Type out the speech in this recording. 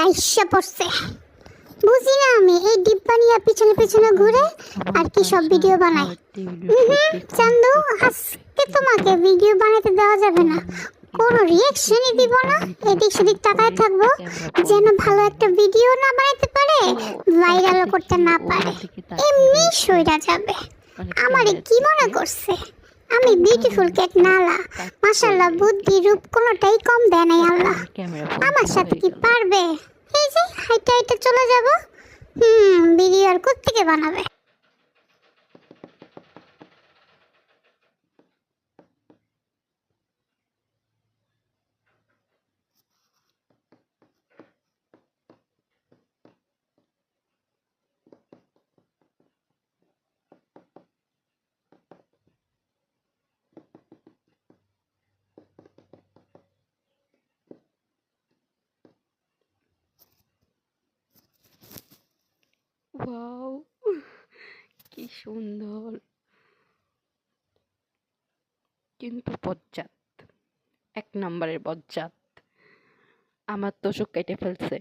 আইসা পড়ছে। বুঝি না আমি এই ডিব্বা নিয়ে পিছনে পিছনে ঘুরে আর কি সব ভিডিও বানায়। চান্দু, আজকে তোমাকে ভিডিও বানাতে দেওয়া যাবে না, কোনো রিয়াকশনই দিব না, এদিক সেদিক তাকায় থাকবো যেন ভালো একটা ভিডিও না বানাতে পারে, ভাইরালও করতে না পারে, এমনি সইরা যাবে। আমারে কি মনে করছে আমি বিউটিফুল কেক নালা? মাশাআল্লাহ, বুদ্ধি রূপ কোনোটাই কম দেয় নাই আল্লাহ। আমার সাথে কি পারবে? এই যে হাইটা হাইটা চলে যাব। ভিডিও আর কোত্থেকে বানাবে? ওয়াও, কি সুন্দর, কিন্তু বজ্জাত, এক নম্বরের বজ্জাত। আমার তো চোখ কেটে ফেলছে।